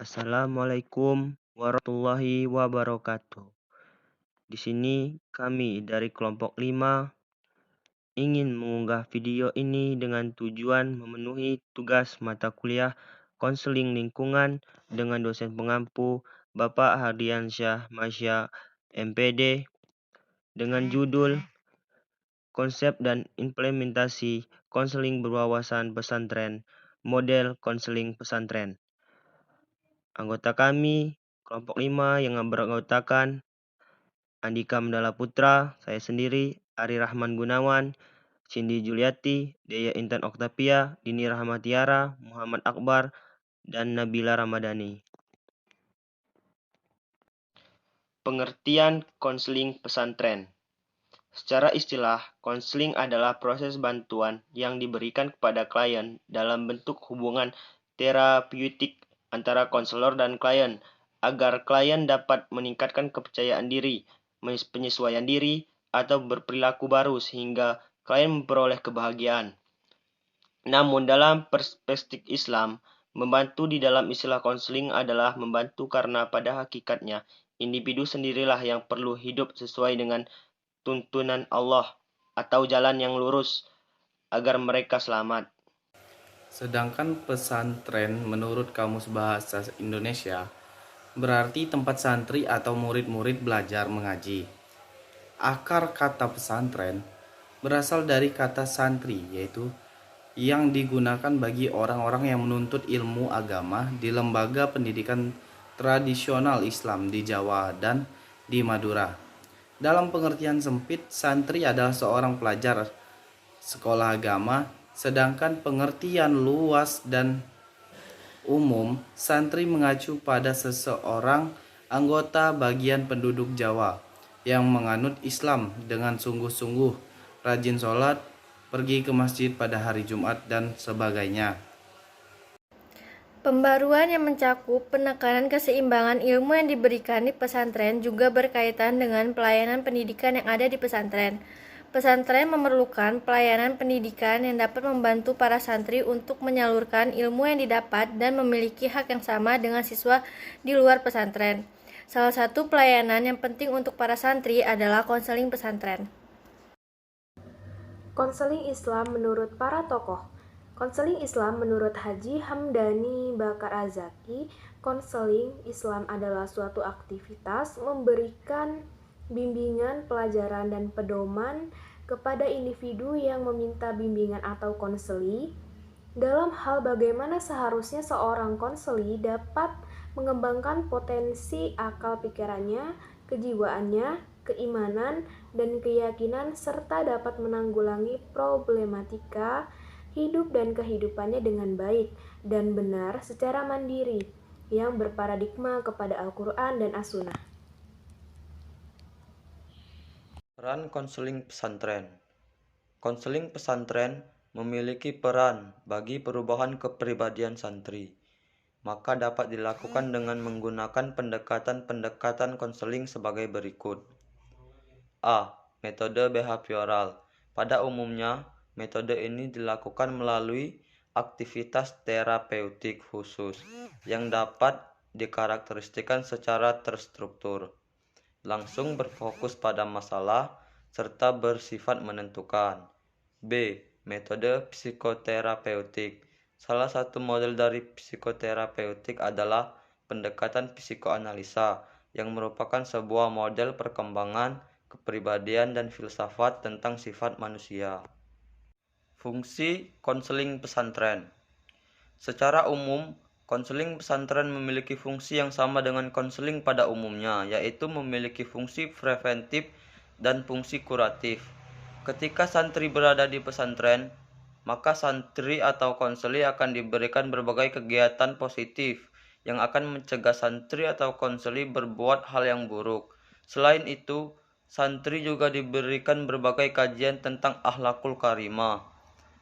Assalamualaikum warahmatullahi wabarakatuh. Di sini kami dari kelompok 5 ingin mengunggah video ini dengan tujuan memenuhi tugas mata kuliah konseling lingkungan dengan dosen pengampu Bapak Hardiansyah Masya MPD dengan judul Konsep dan Implementasi Konseling Berwawasan Pesantren, Model Konseling Pesantren. Anggota kami, kelompok 5 yang beranggotakan Andika Mandala Putra, saya sendiri, Ari Rahman Gunawan, Cindy Juliati, Dea Intan Oktavia, Dini Rahmatiara, Muhammad Akbar, dan Nabila Ramadhani. Pengertian konseling pesantren. Secara istilah, konseling adalah proses bantuan yang diberikan kepada klien dalam bentuk hubungan terapeutik antara konselor dan klien, agar klien dapat meningkatkan kepercayaan diri, penyesuaian diri, atau berperilaku baru sehingga klien memperoleh kebahagiaan. Namun dalam perspektif Islam, membantu di dalam istilah konseling adalah membantu karena pada hakikatnya, individu sendirilah yang perlu hidup sesuai dengan tuntunan Allah atau jalan yang lurus agar mereka selamat. Sedangkan pesantren menurut Kamus Bahasa Indonesia berarti tempat santri atau murid-murid belajar mengaji. Akar kata pesantren berasal dari kata santri, yaitu yang digunakan bagi orang-orang yang menuntut ilmu agama di lembaga pendidikan tradisional Islam di Jawa dan di Madura. Dalam pengertian sempit, santri adalah seorang pelajar sekolah agama, sedangkan pengertian luas dan umum, santri mengacu pada seseorang anggota bagian penduduk Jawa yang menganut Islam dengan sungguh-sungguh, rajin sholat, pergi ke masjid pada hari Jumat, dan sebagainya. Pembaruan yang mencakup penekanan keseimbangan ilmu yang diberikan di pesantren juga berkaitan dengan pelayanan pendidikan yang ada di pesantren. Pesantren memerlukan pelayanan pendidikan yang dapat membantu para santri untuk menyalurkan ilmu yang didapat dan memiliki hak yang sama dengan siswa di luar pesantren. Salah satu pelayanan yang penting untuk para santri adalah konseling pesantren. Konseling Islam menurut para tokoh. Konseling Islam menurut Haji Hamdani Bakar Azaki, konseling Islam adalah suatu aktivitas memberikan bimbingan, pelajaran, dan pedoman kepada individu yang meminta bimbingan atau konseli dalam hal bagaimana seharusnya seorang konseli dapat mengembangkan potensi akal pikirannya, kejiwaannya, keimanan, dan keyakinan serta dapat menanggulangi problematika hidup dan kehidupannya dengan baik dan benar secara mandiri yang berparadigma kepada Al-Quran dan As-Sunnah. Peran konseling pesantren. Konseling pesantren memiliki peran bagi perubahan kepribadian santri, maka dapat dilakukan dengan menggunakan pendekatan-pendekatan konseling sebagai berikut. A. Metode behavioral. Pada umumnya, metode ini dilakukan melalui aktivitas terapeutik khusus yang dapat dikarakteristikkan secara terstruktur, langsung berfokus pada masalah, serta bersifat menentukan. B. Metode psikoterapeutik. Salah satu model dari psikoterapeutik adalah pendekatan psikoanalisa, yang merupakan sebuah model perkembangan kepribadian dan filsafat tentang sifat manusia. Fungsi konseling pesantren. Secara umum, konseling pesantren memiliki fungsi yang sama dengan konseling pada umumnya, yaitu memiliki fungsi preventif dan fungsi kuratif. Ketika santri berada di pesantren, maka santri atau konseli akan diberikan berbagai kegiatan positif yang akan mencegah santri atau konseli berbuat hal yang buruk. Selain itu, santri juga diberikan berbagai kajian tentang akhlakul karimah,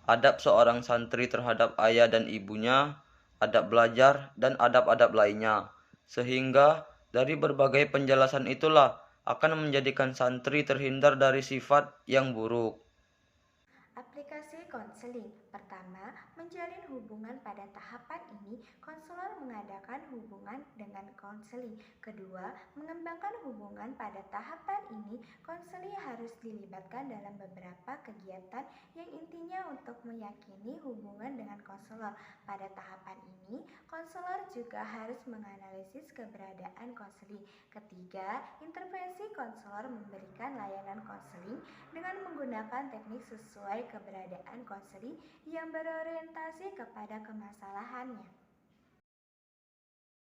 adab seorang santri terhadap ayah dan ibunya, adab belajar, dan adab-adab lainnya. Sehingga dari berbagai penjelasan itulah akan menjadikan santri terhindar dari sifat yang buruk. Aplikasi konseling. Pertama, menjalin hubungan pada tahapan ini, konselor mengadakan hubungan dengan konseli. Kedua, mengembangkan hubungan pada tahapan ini, konseli harus dilibatkan dalam beberapa kegiatan yang intinya untuk meyakini hubungan dengan konselor. Pada tahapan ini, konselor juga harus menganalisis keberadaan konseling. Ketiga, intervensi konselor memberikan layanan konseling dengan menggunakan teknik sesuai keberadaan konseling yang berorientasi kepada kemasalahannya.